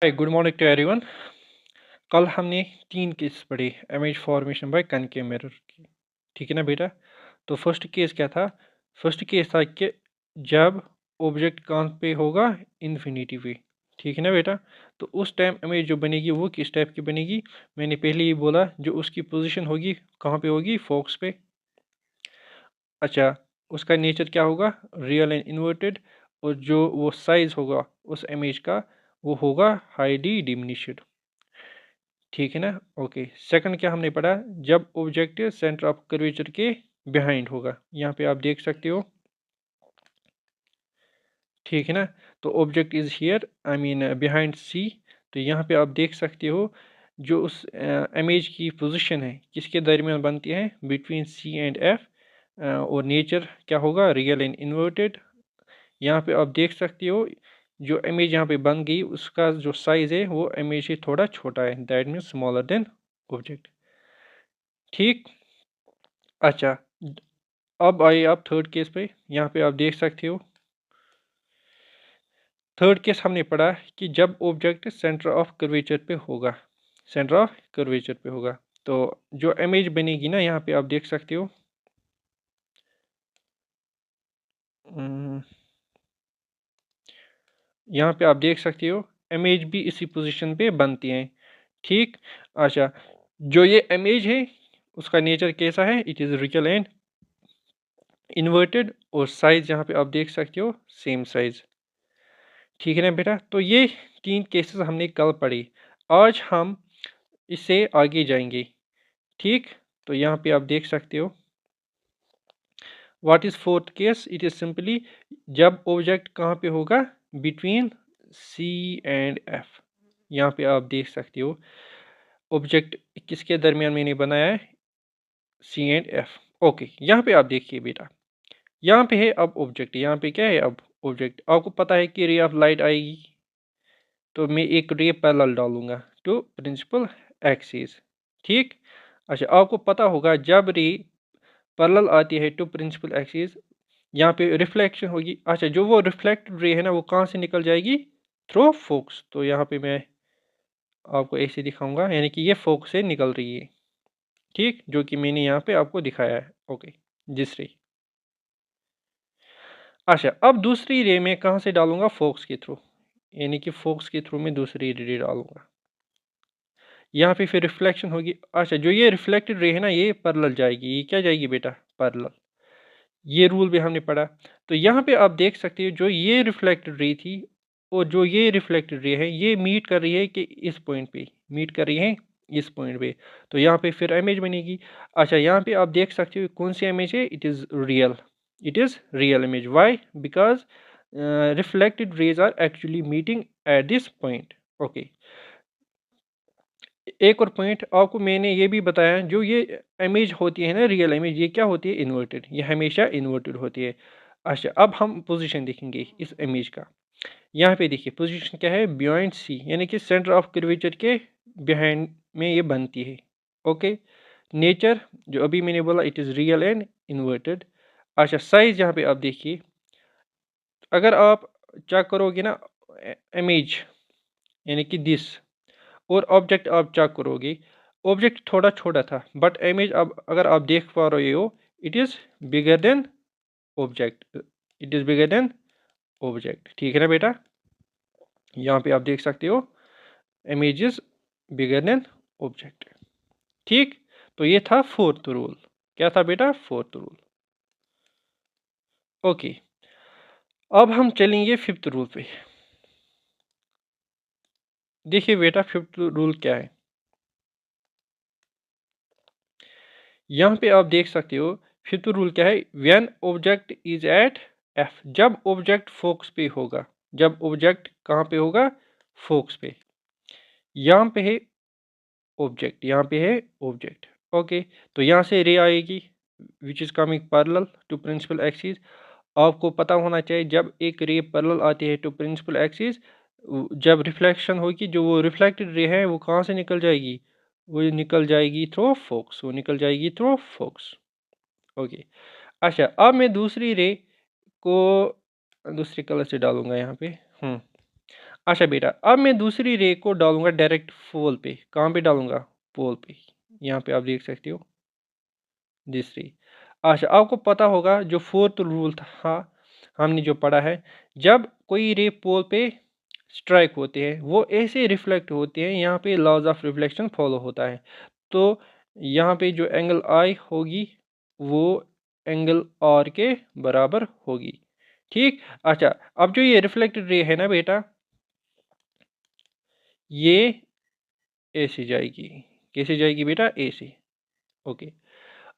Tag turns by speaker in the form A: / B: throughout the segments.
A: Hi good morning to everyone. कल हमने तीन केस पढ़े image formation by concave mirror की। ठीक है ना बेटा। तो फर्स्ट केस क्या था? फर्स्ट केस था कि जब ऑब्जेक्ट कहाँ पे होगा, इन्फिनिटी पे। ठीक है ना बेटा। तो उस टाइम इमेज जो बनेगी वो किस टाइप की बनेगी? मैंने पहले ही बोला, जो उसकी पोजीशन होगी कहाँ पे होगी, फोकस पे। अच्छा, उसका नेचर क्या होगा? Real and inverted. और जो वो साइज होगा उस इमेज का, वो होगा हाईली डिमिनिश्ड। ठीक है ना। ओके, सेकंड क्या हमने पढ़ा? जब ऑब्जेक्ट सेंटर ऑफ कर्वेचर के बिहाइंड होगा, यहाँ पे आप देख सकते हो। ठीक है ना। तो object is here, I mean behind C. तो यहाँ पे आप देख सकते हो जो उस इमेज की पोजीशन है किसके दरमियान बनती है, बिटवीन सी एंड एफ। और नेचर क्या होगा, रियल एंड इन्वर्टेड। यहाँ पे आप देख सकते हो जो इमेज यहाँ पे बन गई उसका जो साइज है वो इमेज से थोड़ा छोटा है, that means smaller than object. ठीक। अच्छा, अब आइए आप थर्ड केस पे। यहाँ पे आप देख सकते हो थर्ड केस हमने पढ़ा कि जब ऑब्जेक्ट सेंटर ऑफ कर्वेचर पे होगा, सेंटर ऑफ कर्वेचर पे होगा। तो जो इमेज बनेगी ना, यहाँ पे आप देख सकते हो। अम, यहाँ पे आप देख सकते हो इमेज भी इसी पोजीशन पे बनती हैं। ठीक। अच्छा, जो ये इमेज है उसका नेचर कैसा है? It is real and inverted. और साइज यहाँ पे आप देख सकते हो सेम साइज। ठीक है ना बेटा। तो ये तीन केसेस हमने कल पढ़ी। आज हम इससे आगे जाएंगे। ठीक। तो यहाँ पे आप देख सकते हो what is fourth case. It is simply जब ऑब्जेक्ट कहाँ पे होगा, बिटवीन सी एंड एफ। यहाँ पे आप देख सकते हो ऑब्जेक्ट किसके दरमियान मैंने बनाया है, सी एंड एफ। ओके, यहाँ पे आप देखिए बेटा, यहाँ पे है अब ऑब्जेक्ट। यहाँ पे क्या है अब ऑब्जेक्ट? आपको पता है कि रे ऑफ लाइट आएगी, तो मैं एक रे पैरेलल डालूंगा टू प्रिंसिपल एक्सिस। ठीक। अच्छा, आपको पता होगा जब रे पैरेलल आती है टू प्रिंसिपल एक्सिस, यहाँ पे रिफ्लेक्शन होगी। अच्छा, जो वो रिफ्लेक्टेड रे है ना, वो कहाँ से निकल जाएगी? Through focus. तो यहाँ पे मैं आपको ऐसे दिखाऊंगा, यानी कि ये फोकस से निकल रही है। ठीक, जो कि मैंने यहाँ पे आपको दिखाया है। ओके, जिस रे। अच्छा, अब दूसरी रे में कहाँ से डालूंगा? फोकस के थ्रू, यानी कि फोकस के थ्रू मैं दूसरी रे डालूंगा। यहाँ पे फिर रिफ्लेक्शन होगी। अच्छा, जो ये रिफ्लेक्टेड रे है ना, ये पैरेलल जाएगी। ये क्या जाएगी बेटा? पैरेलल। ये रूल भी हमने पढ़ा। तो यहाँ पे आप देख सकते हो जो ये रिफ्लेक्टेड रे थी और जो ये रिफ्लेक्टेड रे है, ये मीट कर रही है कि इस पॉइंट पे मीट कर रही है, इस पॉइंट पे। तो यहाँ पे फिर इमेज बनेगी। अच्छा, यहाँ पे आप देख सकते हो कौन सी इमेज है? It is real. It is real image. Why? Because reflected rays are actually meeting at this point. Okay. एक और पॉइंट आपको मैंने ये भी बताया, जो ये इमेज होती है ना, रियल इमेज, ये क्या होती है? इन्वर्टेड। ये हमेशा इन्वर्टेड होती है। अच्छा, अब हम पोजीशन देखेंगे इस इमेज का। यहाँ पे देखिए पोजीशन क्या है, बियॉन्ड सी, यानी कि सेंटर ऑफ कर्वेचर के बिहाइंड में ये बनती है। ओके। नेचर जो अभी मैंने बोला, it is real and inverted. अच्छा, साइज यहाँ पे आप देखिए, अगर आप चेक करोगे ना इमेज, यानी कि दिस, और ऑब्जेक्ट आप चेक करोगे, ऑब्जेक्ट थोड़ा छोटा था, बट इमेज अब अगर आप देख पा रहे हो, it is bigger than object. It is bigger than object. ठीक है ना बेटा। यहाँ पे आप देख सकते हो image is bigger than object. ठीक। तो ये था फोर्थ रूल। क्या था बेटा? Fourth rule. ओके, अब हम चलेंगे फिफ्थ रूल पे। देखिए बेटा, फिफ्थ रूल क्या है। यहाँ पे आप देख सकते हो फिफ्थ रूल क्या है। When object is at F, जब ऑब्जेक्ट फोकस पे होगा। जब ऑब्जेक्ट कहाँ पे होगा? फोकस पे। यहाँ पे है ऑब्जेक्ट, यहाँ पे है ऑब्जेक्ट। ओके। तो यहाँ से रे आएगी which is coming parallel to principal axis. आपको पता होना चाहिए जब एक रे पैरेलल आती है टू प्रिंसिपल एक्सिस, जब रिफ्लेक्शन होगी, जो वो रिफ्लेक्टेड रे है वो कहाँ से निकल जाएगी? वो निकल जाएगी थ्रू फोकस। वो निकल जाएगी थ्रू फोकस। ओके। अच्छा, अब मैं दूसरी रे को दूसरी कलर से डालूंगा यहाँ पे। अच्छा बेटा, अब मैं दूसरी रे को डालूंगा डायरेक्ट पोल पे। कहाँ पे डालूंगा? पोल पे। यहाँ पे आप देख सकते हो दूसरी। अच्छा, आपको पता होगा जो फोर्थ रूल था हमने जो पढ़ा है, जब कोई रे पोल पे स्ट्राइक होते हैं वो ऐसे रिफ्लेक्ट होते हैं, यहाँ पे लॉज ऑफ रिफ्लेक्शन फॉलो होता है। तो यहाँ पे जो एंगल आई होगी वो एंगल आर के बराबर होगी। ठीक। अच्छा, अब जो ये रिफ्लेक्टेड रे है ना बेटा, ये ऐसे जाएगी। कैसे जाएगी बेटा? ऐसे। ओके।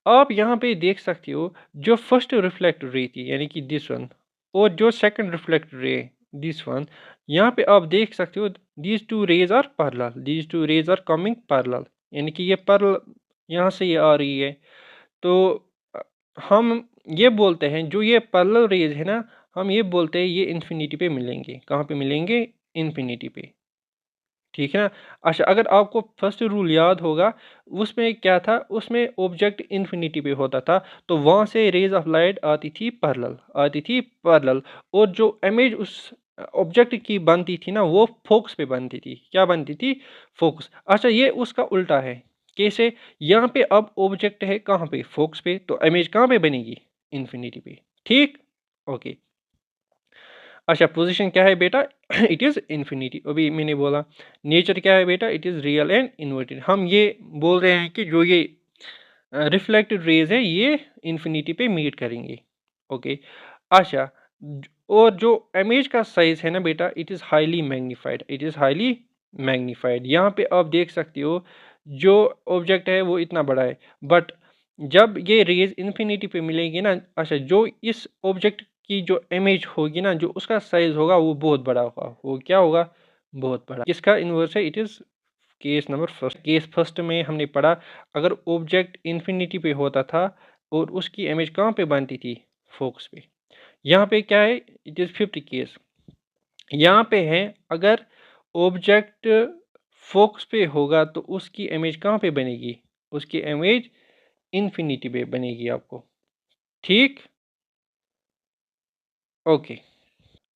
A: आप यहाँ पे देख सकते हो जो फर्स्ट रिफ्लेक्ट रे थी यानी कि दिस वन, और जो second reflect ray this one, यहाँ पे आप देख सकते हो these two rays are parallel, these two rays are coming parallel, यानी कि ये पैरेलल यहाँ से ये आ रही है। तो अ, हम ये बोलते हैं जो ये पैरेलल रेज है ना, हम ये बोलते हैं ये इन्फिनिटी पे मिलेंगे। कहाँ पे मिलेंगे? इन्फिनिटी पे। ठीक है ना? अच्छा, अगर आपको फर्स्ट रूल याद होगा, उसमें क्या था? उसमें ऑब्जेक्ट इन्फिनिटी पे होता था, तो वहाँ से रेज ऑफ लाइट आती थी पैरेलल, आती थी पैरेलल, और जो इमेज उस ऑब्जेक्ट की बनती थी ना, वो फोकस पे बनती थी। क्या बनती थी? फोकस। अच्छा, ये उसका उल्टा है। कैसे? यहाँ पे अब ऑब्जेक्ट है कहाँ पे? फोकस पे, तो इमेज कहाँ पे बनेगी? इन्फिनिटी पे। ठीक। ओके। अच्छा, पोजीशन क्या है बेटा? It is infinity. अभी मैंने बोला नेचर क्या है बेटा? It is real and inverted. हम ये बोल रहे हैं कि जो ये रिफ्लेक्टेड रेज है ये इन्फिनिटी पे मीट करेंगे। ओके। अच्छा, और जो इमेज का साइज है ना बेटा, it is highly magnified, it is highly magnified. यहाँ पे आप देख सकते हो जो ऑब्जेक्ट है वो इतना बड़ा है, बट जब ये रेज इन्फिनिटी पे मिलेगी ना, अच्छा, जो इस ऑब्जेक्ट की जो इमेज होगी ना, जो उसका साइज होगा वो बहुत बड़ा होगा। वो क्या होगा? बहुत बड़ा। किसका इन्वर्स है? It is case number first. Case first में हमने पढ़ा, अगर ऑब्जेक्ट इन्फिनिटी पे होता था और उसकी इमेज कहाँ पे बनती थी? फोकस पे। यहाँ पे क्या है? It is fifth case. यहाँ पे है, अगर ऑब्जेक्ट फोकस पे होगा तो उसकी इमेज कहाँ पे बनेगी? उसकी इमेज इन्फिनिटी पे बनेगी आपको। ठीक। ओके।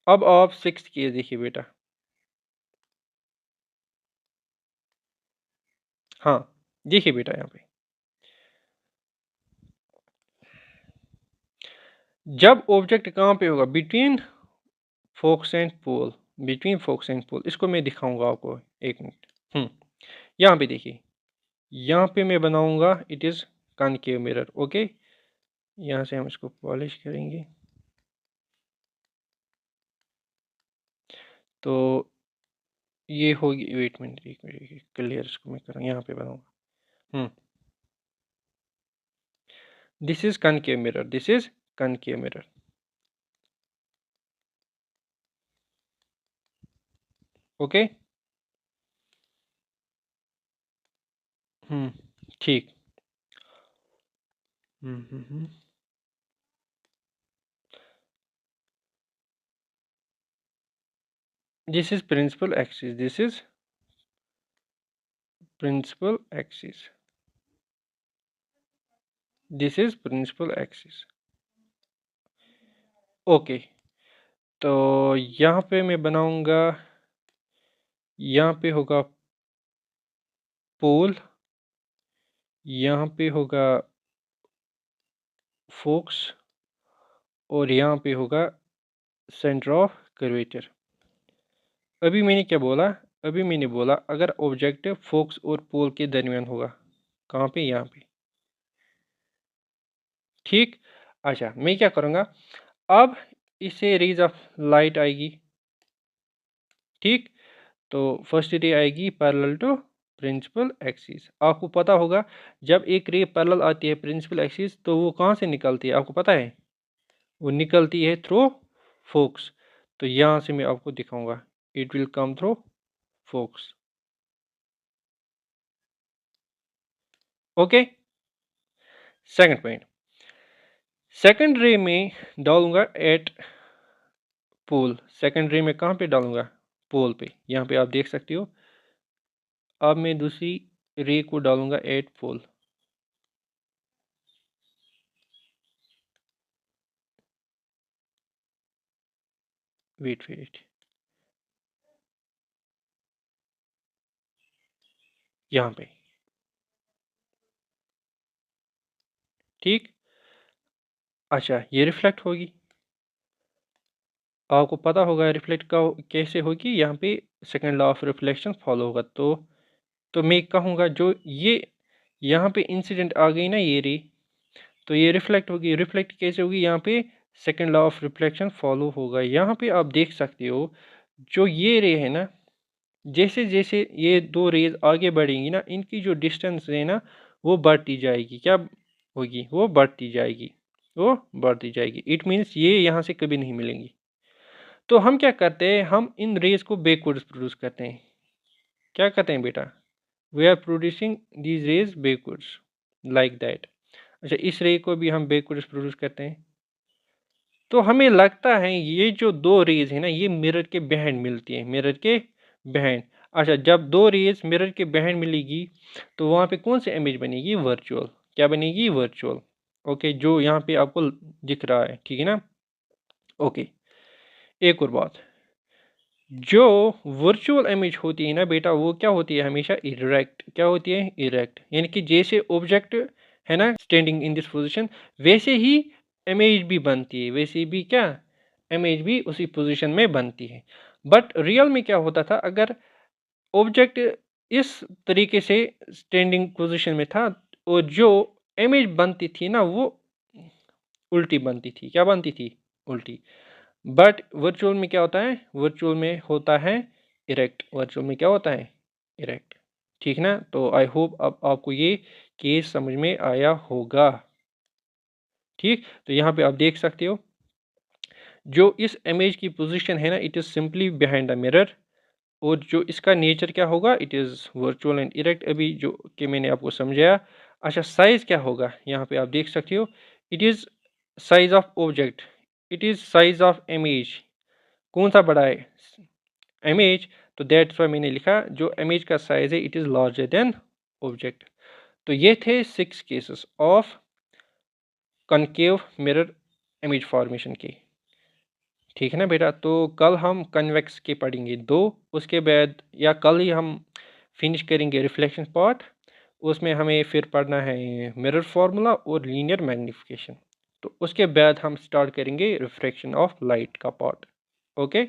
A: अब आप सिक्स्थ केस देखिए बेटा। हाँ, देखिए बेटा यहाँ पे, जब ऑब्जेक्ट कहाँ पे होगा? Between focus and pole. Between focus and pole, इसको मैं दिखाऊंगा आपको। एक मिनट। यहाँ पे देखिए, यहाँ पे मैं बनाऊंगा it is concave mirror. Okay. यहाँ से हम इसको पॉलिश करेंगे। तो ये होगी, वेट मिनट, एक मिनट, क्लियर इसको मैं करूँ, यहाँ पे बनाऊंगा। This is concave mirror, this is concave mirror. Okay. ठीक। This is principal axis, this is principal axis, this is principal axis. Okay. तो यहाँ पे मैं बनाऊंगा, यहाँ पे होगा पोल, यहाँ पे होगा फोक्स, और यहाँ पे होगा सेंटर ऑफ कर्वेचर। अभी मैंने क्या बोला? अभी मैंने बोला अगर ऑब्जेक्ट फोक्स और पोल के दरमियान होगा। कहाँ पे? यहाँ पे। ठीक। अच्छा, मैं क्या करूँगा, अब इससे रेज ऑफ लाइट आएगी। ठीक। तो फर्स्ट रे आएगी पैरेलल टू प्रिंसिपल एक्सिस। आपको पता होगा जब एक रे पैरेलल आती है प्रिंसिपल एक्सिस तो वो कहाँ से निकलती है? आपको पता है? वो निकलती है थ्रू फोक्स। तो यहाँ से मैं आपको दिखाऊंगा, it will come through focus. Okay. Second point, second ray में डालूंगा एट पोल। सेकंड रे में कहाँ पे डालूंगा? पोल पे। यहाँ पे आप देख सकते हो। अब मैं दूसरी रे को डालूंगा एट पोल। वेट वेट, यहाँ पे, ठीक। अच्छा, ये रिफ्लेक्ट होगी, आपको पता होगा रिफ्लेक्ट का कैसे होगी, यहाँ पे second law of reflection follow होगा। तो मैं कहूँगा जो ये यहाँ पे इंसिडेंट आ गई ना ये रे, तो ये रिफ्लेक्ट होगी। रिफ्लेक्ट कैसे होगी, यहाँ पे second law of reflection follow होगा। यहाँ पे आप देख सकते हो जो ये रे है ना, जैसे जैसे ये दो रेज आगे बढ़ेंगी ना, इनकी जो डिस्टेंस है ना वो बढ़ती जाएगी। क्या होगी, वो बढ़ती जाएगी, वो बढ़ती जाएगी। इट मीन्स ये यहाँ से कभी नहीं मिलेंगी। तो हम क्या करते हैं, हम इन रेज को बैकवर्ड्स प्रोड्यूस करते हैं। क्या करते हैं बेटा, we are producing these rays backwards like that. अच्छा, इस रे को भी हम बैकवर्ड्स प्रोड्यूस करते हैं। तो हमें लगता है ये जो दो रेज है ना, ये मिरर के बिहाइंड मिलती है, मिरर के बिहाइंड। अच्छा, जब दो रेज मिरर के बिहाइंड मिलेगी तो वहाँ पे कौन सी इमेज बनेगी, वर्चुअल। क्या बनेगी, वर्चुअल। ओके, जो यहाँ पे आपको दिख रहा है, ठीक है ना। ओके, एक और बात, जो वर्चुअल इमेज होती है ना बेटा, वो क्या होती है, हमेशा इरेक्ट। क्या होती है, इरेक्ट। यानी कि जैसे ऑब्जेक्ट है ना स्टैंडिंग इन दिस पोजीशन, वैसे ही इमेज भी बनती है, वैसे भी क्या इमेज भी उसी पोजीशन में बनती है। बट रियल में क्या होता था, अगर ऑब्जेक्ट इस तरीके से स्टैंडिंग पोजीशन में था और जो इमेज बनती थी ना वो उल्टी बनती थी। क्या बनती थी, उल्टी। बट वर्चुअल में क्या होता है, वर्चुअल में होता है इरेक्ट। वर्चुअल में क्या होता है, इरेक्ट। ठीक ना। तो आई होप अब आपको ये केस समझ में आया होगा। ठीक, तो यहाँ पे आप देख सकते हो जो इस इमेज की पोजीशन है ना, it is simply behind the mirror. और जो इसका नेचर क्या होगा, it is virtual and erect, अभी जो कि मैंने आपको समझाया। अच्छा, साइज़ क्या होगा, यहाँ पे आप देख सकते हो, it is size of object, it is size of image. कौन सा बड़ा है, इमेज। तो दैट्स वाई मैंने लिखा जो इमेज का साइज है it is larger than object. तो ये थे 6 cases of concave mirror image formation के। ठीक है ना बेटा। तो कल हम कन्वेक्स के पढ़ेंगे 2, उसके बाद या कल ही हम फिनिश करेंगे रिफ्लेक्शन पार्ट। उसमें हमें फिर पढ़ना है मिरर फार्मूला और लीनियर मैग्नीफिकेशन। तो उसके बाद हम स्टार्ट करेंगे रिफ्रैक्शन ऑफ लाइट का पार्ट। ओके।